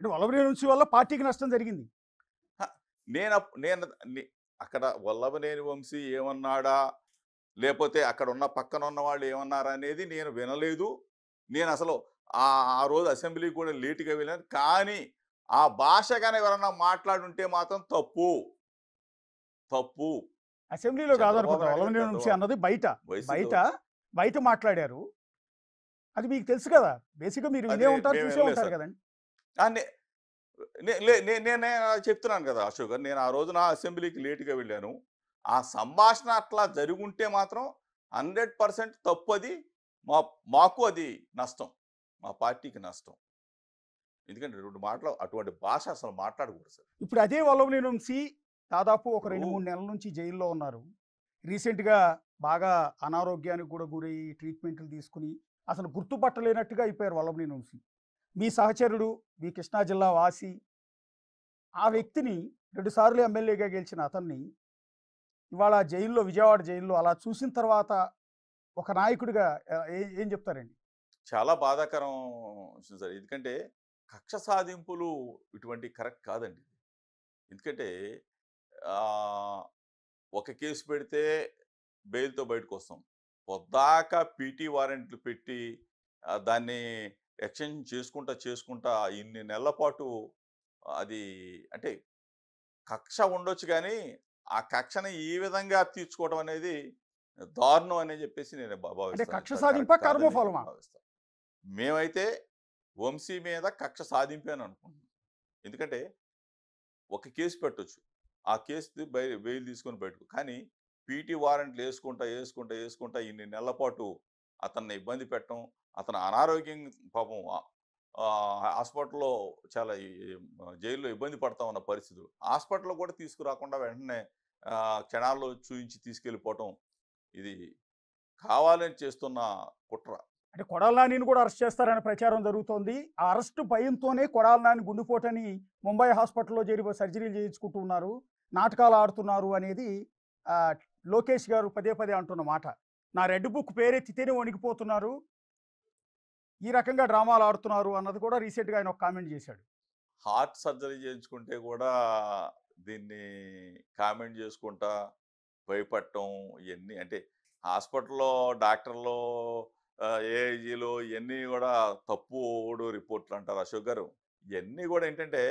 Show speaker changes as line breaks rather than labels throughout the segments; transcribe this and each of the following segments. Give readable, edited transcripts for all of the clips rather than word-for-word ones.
అంటే వల్లభనేని వంశీ వల్ల పార్టీకి నష్టం జరిగింది.
హ! నేను అక్కడ వల్లభనేని వంశీ ఏమన్నాడా? లేపోతే అక్కడున్న పక్కనున్న వాళ్ళు ఏమన్నారనేది నేను వినలేదు. నేనసలు ఆ రోజు అసెంబ్లీకి కూడా లేట్‌గా వెళ్ళాను. కానీ ఆ భాష గాని ఎవరన్నా మాట్లాడుంటే మాత్రం తప్పు. తప్పు.
అసెంబ్లీలో
చంద్రబాబు
కాదనుకుంటా
నాయుడు గారు
వల్లభనేని వంశీ
పెద్దవాళ్ళు.
అన్నది బయట.
వయసుతో
బయట, బయట మాట్లాడారు. అది మీకు తెలుసు కదా! బేసిక్‌గా మీరు
అది
వినే ఉంటారు,
మేము
చూసే
వినలేదు
ఉంటారు
సార్.
కదండీ!
ఆ! నే నే లే నే నేనే చెప్తున్నాను కదా! అశోక్ గారు. నేను ఆ రోజున అసెంబ్లీకి లేట్‌గా వెళ్ళాను. ఆ సంభాషణ అట్లా జరిగుంటే మాత్రం 100% తప్పది. మా మాకు అది నష్టం. మా పార్టీకి నష్టం. ఎందుకంటే 2 మాటలు అటువంటి భాష అసలు మాట్లాడకూడదు సార్.
ఇప్పుడు అదే వల్లభనేని వంశీ దాదాపు ఒక
ఇప్పుడు
2, 3 నెలల నుంచి జైల్‌లో ఉన్నారు. రీసెంట్‌గా బాగా అనారోగ్యానికి కూడా గురయ్యి ట్రీట్‌మెంట్‌లు తీసుకొని అసలు గుర్తుపట్టలేనట్టుగా అయిపోయారు వల్లభనేని వంశీ. మీ సహచరుడు, మీ కృష్ణా జిల్లా వాసి, ఆ
అవ్
వ్యక్తిని 2 సార్లు ఎమ్మెల్యేగా గెలిచిన అతన్ని ఇవాళ జైల్‌లో, విజయవాడ జైల్‌లో అలా చూసిన తర్వాత ఒక నాయకుడిగా ఏం చెప్తారండి?
చాలా బాధాకరం విషయం సార్. ఎందుకంటే కక్ష సాధింపులు ఇటువంటివి కరెక్ట్ కాదండి. ఎందుకంటే ఆహ్, ఒక కేసు పెడితే బెయిల్‌తో బయటకొస్తాం. పొద్దాక పీటీ వారెంట్లు పెట్టి దాన్ని ఎక్స్‌టెన్షన్ చేసుకుంటా ఇన్ని నెలల పాటు అది అంటే కక్ష ఉండొచ్చు గానీ, ఆ కక్షని ఈ విధంగా తీర్చుకోవడం అనేది దారుణం అని చెప్పేసి నేను
అంటే
భావిస్తాను.
కక్ష సాధింపా?
కరెక్ట్ కాదని
కర్మఫలమా?
భావిస్తాను. మేమైతే వంశీ మీద కక్ష సాధింపే అని అనుకుంటున్నాం. ఎందుకంటే ఒక కేసు పెట్టొచ్చు. ఆ కేసు బెయిల్ తీసుకొని బయటకు. కానీ పీటీ వారెంట్లు యేసుకుంటా ఇన్ని నెలల పాటు అతన్ని ఇబ్బంది పెట్టడం, అతను అనారోగ్యం పాపం హాస్పిటల్‌లో చాలా జైల్‌లో ఇబ్బంది పడతా ఉన్న పరిస్థితులు. హాస్పిటల్‌లో కూడా తీసుకురాకుండా వెంటనే క్షణాల్లో చూయించి తీసుకెళ్ళిపోవటం ఇది కావాలని చేస్తున్న కుట్ర.
అంటే కొడాలి నానిని కూడా అరెస్ట్ చేస్తారనే ప్రచారం జరుగుతోంది. ఆ అరెస్ట్ భయంతోనే కొడాలి నాని గుండెపోటని ముంబై హాస్పిటల్‌లో చేరి సర్జరీలు చేయించుకుంటూ ఉన్నారు. నాటకాలు ఆడుతున్నారు అనేది ఆహ్, లోకేష్ గారు పదే పదే అంటున్న మాట. నా రెడ్ బుక్ పేరెత్తితేనే వణికిపోతున్నారు. ఈ రకంగా డ్రామాలు ఆడుతున్నారు అన్నది కూడా రీసెంట్‌గా ఆయన ఒక కామెంట్ చేశాడు.
హార్ట్ సర్జరీ చేయించుకుంటే కూడా దీన్ని కామెంట్ చేసుకుంటా భయపడటం ఇయన్నీ అంటే హాస్పిటల్‌లో డాక్టర్‌లు ఏఐజీలు ఇయన్నీ గూడా తప్పుడు రిపోర్ట్‌లంటారు అశోక్ గారు. ఇయన్నీ గూడా ఏంటంటే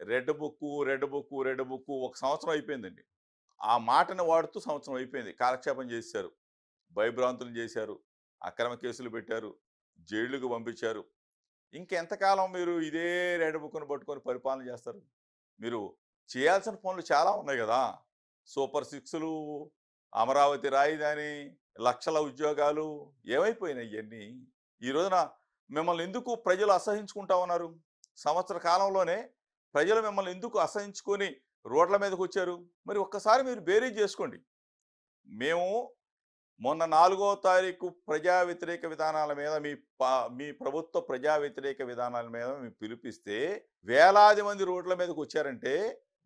రెడ్ బుక్కు ఒక సంవత్సరం అయిపోయిందండి. ఆ మాటని వాడుతూ సంవత్సరం అయిపోయింది. కాలక్షేపం చేసేశారు. భయభ్రాంతులు చేశారు. అక్రమ కేసులు పెట్టారు. జైళ్ళకి పంపించారు. ఇంకెంతకాలం మీరు ఇదే రెడ్ బుక్‌ని పట్టుకొని పరిపాలన చేస్తారు? మీరు చేయాల్సిన పనులు చాలా ఉన్నాయి గదా! సూపర్ సిక్స్‌లు, అమరావతి రాజధాని, లక్షల ఉద్యోగాలు ఏమైపోయినాయి ఇయన్నీ? ఈ రోజున మిమ్మల్ని ఎందుకు ప్రజలు అసహించుకుంటా ఉన్నారు? సంవత్సర కాలంలోనే ప్రజలు మిమ్మల్ని ఎందుకు అసహించుకొని రోడ్ల మీదకొచ్చారు? మరి ఒక్కసారి మీరు బేరీజు జేసుకోండి. మేము మొన్న 4వ తారీఖు ప్రజా వ్యతిరేక విధానాల మీద మీ ప్రభుత్వ ప్రజా వ్యతిరేక విధానాల మీద మేము పిలిపిస్తే వేలాది మంది రోడ్ల మీదకి వచ్చారంటే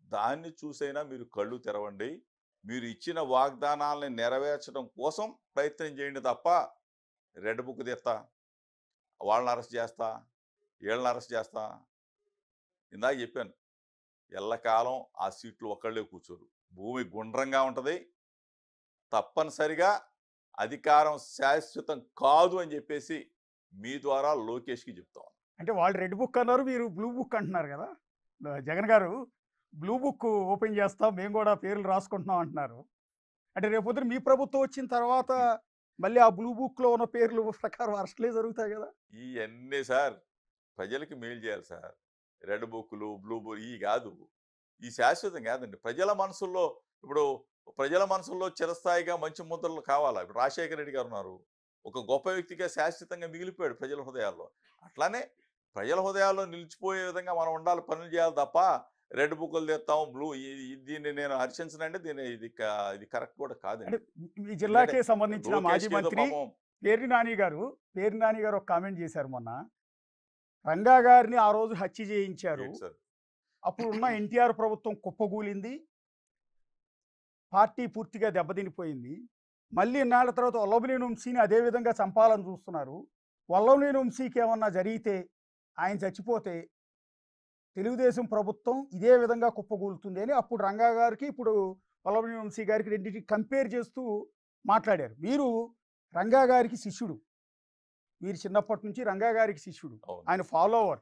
దాన్ని చూసైనా మీరు కళ్ళు తెరవండి. మీరు ఇచ్చిన వాగ్దానాలని నెరవేర్చడం కోసం ప్రయత్నం చేయండి తప్ప రెడ్ బుక్ తీస్తా, వాళ్ళని అరెస్ట్ చేస్తా, వీళ్ళని అరెస్ట్ చేస్తా. ఇందాక చెప్పాను. ఎల్లకాలం ఆ సీట్లు ఒకళ్ళే కూర్చోరు. భూమి గుండ్రంగా ఉంటది. తప్పనిసరిగా అధికారం శాశ్వతం కాదు అని చెప్పేసి మీ ద్వారా లోకేష్‌కి చెప్తా ఉన్నాను.
అంటే వాళ్ళు రెడ్ బుక్ అన్నారు. మీరు బ్లూ బుక్ అంటున్నారు కదా! జగన్ గారు బ్లూ బుక్ ఓపెన్ చేస్తాం. మేము కూడా పేర్లు రాసుకుంటున్నాం అంటున్నారు. అంటే రేపొద్దున మీ ప్రభుత్వం వచ్చిన తర్వాత
హ్మ్.
మళ్ళీ ఆ బ్లూ బుక్‌లో ఉన్న పేర్లు ప్రకారం అరెస్ట్‌లే జరుగుతాయి గదా!
ఇయన్నీ సార్ ప్రజలకి మేలు చేయాలి సార్. రెడ్ బుక్కులు, బ్లూ బుక్ ఇయి గాదు. ఈ శాశ్వతం కాదండి. ప్రజల మనసుల్లో ఇప్పుడు ప్రజల మనసుల్లో చిరస్థాయిగా మంచి ముద్రలు కావాలా? ఇప్పుడు రాజశేఖర రెడ్డి గారున్నారు. ఒక గొప్ప వ్యక్తిగా శాశ్వతంగా మిగిలిపోయాడు ప్రజల హృదయాల్లో. అట్లానే ప్రజల హృదయాల్లో నిలిచిపోయే విధంగా మనం ఉండాలి, పనులు చేయాలి తప్ప రెడ్ బుక్కులు తెస్తాం, బ్లూ దీన్ని నేను హర్షించనండి. ఇది కరెక్ట్ కూడా
అంటే
కాదండి.
మీ
ఎందుకంటే
జిల్లాకే సంబంధించిన మాజీ
లోకేష్‌కి ఏదో
మంత్రి
పాపం
పేర్ని నాని గారు ఒక కామెంట్ చేశారు మొన్న. రంగా గారిని ఆ రోజు హత్య చేయించారు.
ఏంటి సార్?
అప్పుడున్న ఎన్టీఆర్ ప్రభుత్వం కుప్పగూలింది. పార్టీ పూర్తిగా దెబ్బతినిపోయింది. మళ్ళీ ఇన్నాళ్ల తర్వాత వల్లభనేని వంశీని అదే విధంగా చంపాలని చూస్తున్నారు. వల్లభనేని వంశీకి ఏమన్నా జరిగితే, ఆయన చచ్చిపోతే తెలుగుదేశం ప్రభుత్వం ఇదే విధంగా కుప్పగూలుతుంది అని అప్పుడు రంగా గారికి ఇప్పుడు వల్లభనేని వంశీ గారికి రెండింటికి కంపేర్ చేస్తూ మాట్లాడారు. మీరు రంగా గారికి శిష్యుడు, మీరు చిన్నప్పటి నుంచి రంగా గారికి శిష్యుడు,
అవును.
ఆయన ఫాలోవర్.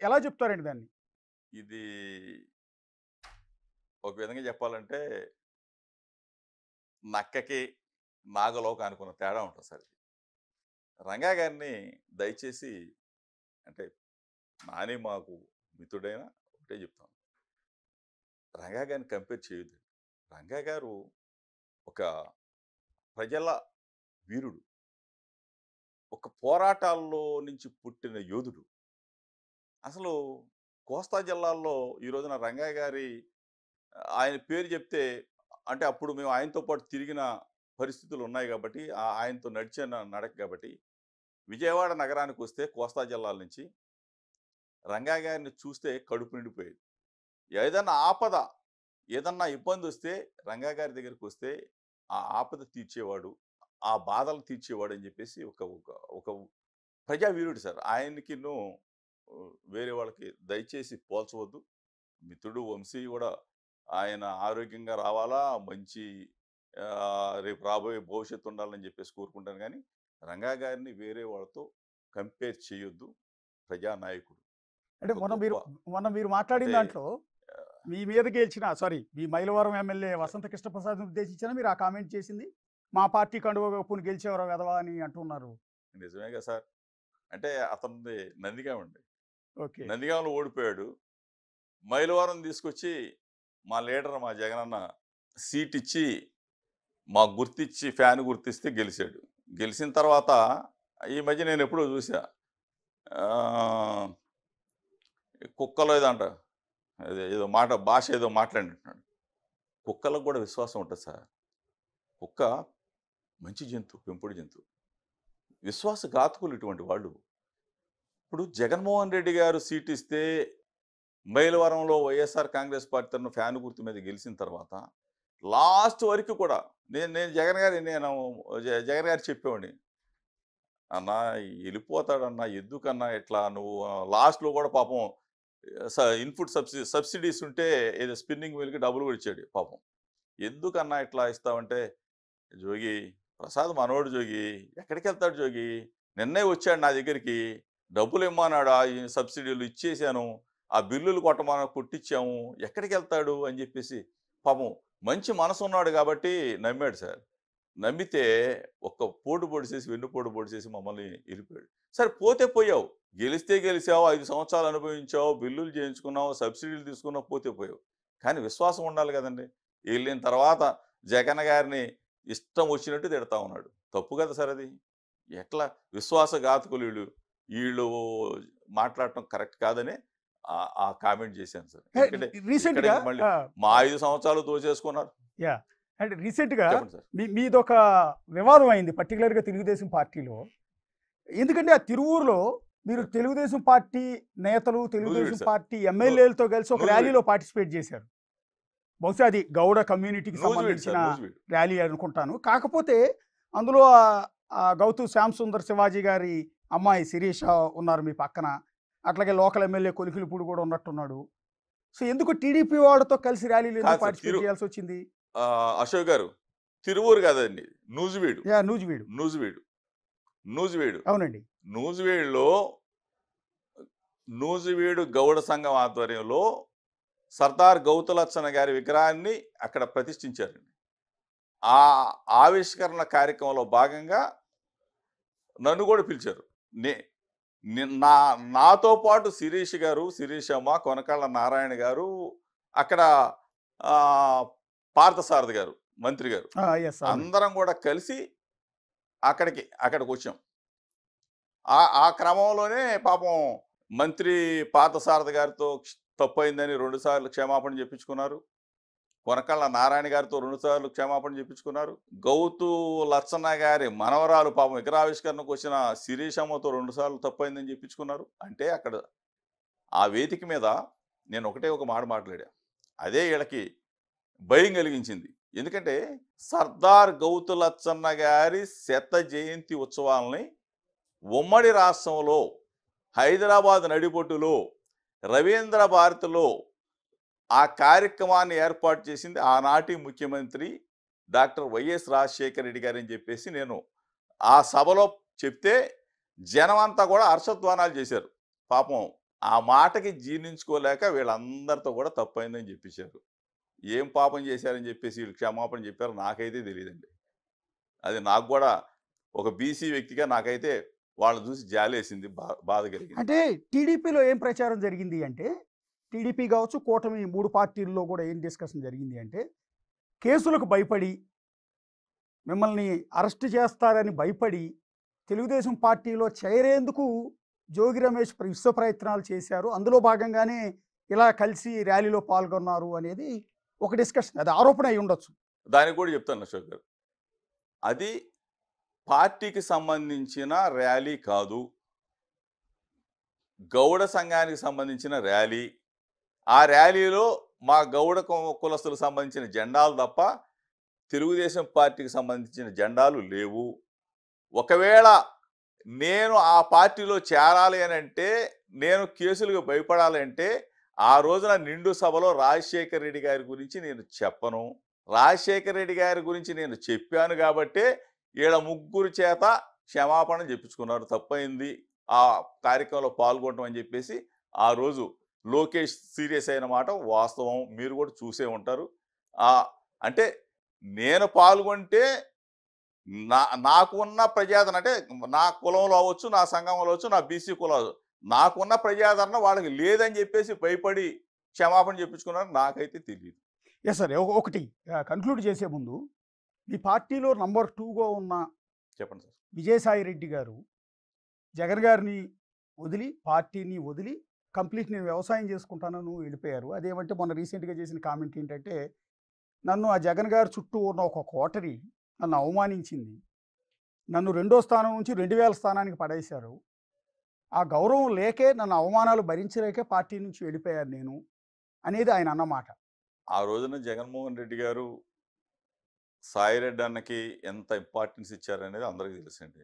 ఎలా చెప్తారండి దాన్ని?
ఇది ఒక విధంగా చెప్పాలంటే నక్కకి నాగలోకానికి ఉన్న తేడా ఉంటుంది సార్. ఇది రంగా గారిని దయచేసి, అంటే నాని మాకు మిత్రుడైనా ఒకటే చెప్తాను, రంగా గారిని కంపేర్ చేయొద్దు. రంగా గారు ఒక ప్రజల వీరుడు, ఒక పోరాటాల్లో నుంచి పుట్టిన యోధుడు. అసలు కోస్తా జిల్లాల్లో ఈ రోజున రంగా గారి ఆయన పేరు చెప్తే, అంటే అప్పుడు మేము ఆయనతో పాటు తిరిగిన పరిస్థితులు ఉన్నాయి కాబట్టి, ఆయనతో నడిచిన నడక కాబట్టి, విజయవాడ నగరానికి వస్తే కోస్తా జిల్లాల నుంచి రంగా గారిని చూస్తే కడుపు నిండిపోయేది. ఏదన్నా ఆపద, ఏదన్నా ఇబ్బంది వస్తే రంగా గారి దగ్గరికి వస్తే ఆ ఆపద తీర్చేవాడు, ఆ బాధలు తీర్చేవాడు అని చెప్పేసి ఒక ఒక ఒక ప్రజావీరుడు సార్. ఆయనకి వేరే వాళ్ళకి దయచేసి పోల్చవద్దు. మిత్రుడు వంశీ కూడా ఆయన ఆరోగ్యంగా రావాలా, మంచి రేపు రాబోయే భవిష్యత్తు ఉండాలని చెప్పేసి కోరుకుంటాను. కానీ రంగా గారిని వేరే వాళ్ళతో కంపేర్ చేయొద్దు. ప్రజానాయకుడు.
అంటే మొన్న మీరు మాట్లాడిన
అంటే
దాంట్లో మీ మీద గెలిచిన మీ మైలవరం ఎమ్మెల్యే వసంత కృష్ణప్రసాద్ని ఉద్దేశించిన మీరు ఆ కామెంట్ చేసింది, మా పార్టీ కండువ కప్పుని గెలిచేవారు కదవా అని అంటున్నారు.
నిజమే కదా సార్. అంటే అతనిది నందిగామ అండి.
ఓకే.
నందిగామలో ఓడిపోయాడు. మైలవరం తీసుకొచ్చి మా లీడర్ మా జగనన్న సీట్ ఇచ్చి, మా గుర్తిచ్చి ఫ్యాన్ గుర్తిస్తే గెలిచాడు. గెలిచిన తర్వాత ఈ మధ్య నేను ఎప్పుడో చూసా, కుక్కలో ఏదంట ఏదో భాష ఏదో మాట్లాడినట్టున్నాడు. కుక్కలకు కూడా విశ్వాసం ఉంటుంది సార్. కుక్క మంచి జంతువు, పెంపుడు జంతువు. విశ్వాసఘాతకులు ఇటువంటి వాళ్ళు. ఇప్పుడు జగన్మోహన్ రెడ్డి గారు సీట్ ఇస్తే మైలవరంలో వైఎస్ఆర్ కాంగ్రెస్ పార్టీ తరఫున ఫ్యాన్ గుర్తు మీద గెలిచిన తర్వాత లాస్ట్ వరకు కూడా నేను జగన్ గారు చెప్పేవాడిని, అన్నా వెళ్ళిపోతాడన్నా, ఎందుకన్నా ఇట్లా నువ్వు లాస్ట్లో కూడా పాపం ఇన్పుట్ సబ్సిడీస్ ఉంటే ఏదో స్పిన్నింగ్ వీల్కి డబ్బులు కూడా ఇచ్చాడు పాపం. ఎందుకన్నా ఇట్లా ఇస్తావంటే, జోగి ప్రసాద్ మనోడు జోగి, ఎక్కడికి వెళ్తాడు జోగి, నిన్నే వచ్చాడు నా దగ్గరికి, డబ్బులు ఇమ్మన్నాడు, ఈ సబ్సిడీలు ఇచ్చేసాను, ఆ బిల్లులు కొట్టించాము, ఎక్కడికి వెళ్తాడు అని చెప్పేసి పాపం మంచి మనసు ఉన్నాడు కాబట్టి నమ్మాడు సార్. నమ్మితే ఒక్క పోటు చేసి వెన్నుపోటు చేసి మమ్మల్ని వెళ్ళిపోయాడు. సరే పోతే పోయావు, గెలిస్తే గెలిచావు, 5 సంవత్సరాలు అనుభవించావు, బిల్లులు చేయించుకున్నావు, సబ్సిడీలు తీసుకున్నావు, పోతే పోయావు. కానీ విశ్వాసం ఉండాలి కదండి. వెళ్ళిన తర్వాత జగన్ గారిని ఇష్టం వచ్చినట్టు తిడతా ఉన్నాడు. తప్పు కదా సార్ అది. ఎట్లా విశ్వాసఘాతకులు వీళ్ళు మాట్లాడటం కరెక్ట్ కాదని ఆ కామెంట్ చేశాను సార్.
రీసెంట్గా
మళ్ళీ మా 5 సంవత్సరాలు దోచేసుకున్నారు.
అంటే రీసెంట్గా మీదొక వివాదం అయింది పర్టికులర్గా తెలుగుదేశం పార్టీలో. ఎందుకంటే ఆ తిరువూరులో మీరు తెలుగుదేశం పార్టీ నేతలు, తెలుగుదేశం పార్టీ ఎమ్మెల్యేలతో కలిసి ఒక ర్యాలీలో పార్టిసిపేట్ చేశారు. బహుశా అది గౌడ కమ్యూనిటీకి సంబంధించిన ర్యాలీ అనుకుంటాను. కాకపోతే అందులో గౌతు శ్యామ్ సుందర్ శివాజీ గారి అమ్మాయి శిరీష ఉన్నారు మీ పక్కన, అట్లాగే లోకల్ ఎమ్మెల్యే కొలికిలిపూడి కూడా ఉన్నట్టున్నాడు. సో ఎందుకు టీడీపీ వాళ్ళతో కలిసి ర్యాలీలో పార్టిసిపేట్ చేయాల్సి వచ్చింది?
అశోక్ గారు, తిరువూరు కాదండి, నూజివీడు.
అవునండి.
నూజివీడు గౌడ సంఘం ఆధ్వర్యంలో సర్దార్ గౌతులచ్చన్న గారి విగ్రహాన్ని అక్కడ ప్రతిష్ఠించారండి. ఆ ఆవిష్కరణ కార్యక్రమంలో భాగంగా నన్ను కూడా పిలిచారు. నాతో పాటు శిరీష్ గారు, శిరీషమ్మ, కొనకళ్ళ నారాయణ గారు, అక్కడ పార్థసారథి గారు, మంత్రి గారు, అందరం కూడా కలిసి అక్కడికి వచ్చాం. ఆ క్రమంలోనే పాపం మంత్రి పార్థసారథి గారితో తప్పు అయిందని 2 సార్లు క్షమాపణ చెప్పించుకున్నారు. కొనకళ్ళ నారాయణ గారితో 2 సార్లు క్షమాపణ చెప్పించుకున్నారు. గౌతు లచ్చన్న గారి మనవరాలు పాపం విగ్రహావిష్కరణకు వచ్చిన శిరీషమ్మతో 2 సార్లు తప్పు అయిందని చెప్పించుకున్నారు. అంటే అక్కడ ఆ వేదిక మీద నేను ఒక మాట మాట్లాడా. అదే వీళ్ళకి భయం కలిగించింది. ఎందుకంటే సర్దార్ గౌతు లచ్చన్న గారి 100వ జయంతి ఉత్సవాలని ఉమ్మడి రాష్ట్రంలో హైదరాబాద్ నడిబొట్టులో రవీంద్ర భారతిలో ఆ కార్యక్రమాన్ని ఏర్పాటు చేసింది ఆనాటి ముఖ్యమంత్రి డాక్టర్ వైఎస్ రాజశేఖర రెడ్డి గారు అని చెప్పేసి నేను ఆ సభలో చెప్తే జనం అంతా కూడా హర్షధ్వానాలు చేశారు. పాపం ఆ మాటకి జీర్ణించుకోలేక వీళ్ళందరితో కూడా తప్పైందని చెప్పించారు. ఏం పాపం చేశారని చెప్పేసి వీళ్ళు క్షమాపణ చెప్పారు నాకైతే తెలియదండి. అది నాకు కూడా ఒక బీసీ వ్యక్తిగా నాకైతే వాళ్ళని చూసి జాలేసింది, బాధ కలిగింది.
అంటే టీడీపీలో ఏం ప్రచారం జరిగింది అంటే, టీడీపీ కావచ్చు, కూటమి 3 పార్టీల్లో కూడా ఏం డిస్కషన్ జరిగింది అంటే, కేసులకు భయపడి, మిమ్మల్ని అరెస్ట్ చేస్తారని భయపడి, తెలుగుదేశం పార్టీలో చేరేందుకు జోగి రమేష్ విశ్వ ప్రయత్నాలు చేశారు. అందులో భాగంగానే ఇలా కలిసి ర్యాలీలో పాల్గొన్నారు అనేది ఒక డిస్కషన్. అది ఆరోపణ అయి ఉండొచ్చు.
దానికి కూడా చెప్తాను అశోక్ గారు. అది పార్టీకి సంబంధించిన ర్యాలీ కాదు, గౌడ సంఘానికి సంబంధించిన ర్యాలీ. ఆ ర్యాలీలో మా గౌడ కులస్తులకు సంబంధించిన జెండాలు తప్ప తెలుగుదేశం పార్టీకి సంబంధించిన జెండాలు లేవు. ఒకవేళ నేను ఆ పార్టీలో చేరాలి అని అంటే, నేను కేసులకు భయపడాలి అంటే, ఆ రోజున నిండు సభలో రాజశేఖర రెడ్డి గారి గురించి నేను చెప్పను. రాజశేఖర రెడ్డి గారి గురించి నేను చెప్పాను కాబట్టే ఈడ ముగ్గురు చేత క్షమాపణ చెప్పించుకున్నారు. తప్పైంది ఆ కార్యక్రమంలో పాల్గొనడం అని చెప్పేసి ఆ రోజు లోకేష్ సీరియస్ అయిన మాట వాస్తవం. మీరు కూడా చూసే ఉంటారు. అంటే నేను పాల్గొంటే నాకు ఉన్న ప్రజాదరణ, అంటే నా కులంలో అవ్వచ్చు, నా సంఘంలో అవ్వచ్చు, నా బీసీ కులం, నాకున్న ప్రజాదరణ వాళ్ళకి లేదని చెప్పేసి భయపడి క్షమాపణ చెప్పించుకున్నారు. నాకైతే తెలియదు.
Yes sir. ఒకటి కన్క్లూడ్ చేసే ముందు, మీ పార్టీలో నంబర్ 2గా ఉన్న
చెప్పండి సార్.
విజయసాయి రెడ్డి గారు జగన్ గారిని వదిలి, పార్టీని వదిలి కంప్లీట్ నేను వ్యవసాయం చేసుకుంటానని వెళ్ళిపోయారు. అదేమంటే మొన్న రీసెంట్గా చేసిన కామెంట్ ఏంటంటే, నన్ను ఆ జగన్ గారి చుట్టూ ఉన్న ఒక కోటరి నన్ను అవమానించింది, నన్ను 2వ స్థానం నుంచి 2000 స్థానానికి పడేశారు, ఆ గౌరవం లేకే, నన్ను అవమానాలు భరించలేకే పార్టీ నుంచి వెళ్ళిపోయాను నేను అనేది ఆయన అన్నమాట.
ఆ రోజున జగన్మోహన్ రెడ్డి గారు సాయిరెడ్డి అన్నకి ఎంత ఇంపార్టెన్స్ ఇచ్చారనేది అందరికీ తెలుసండి.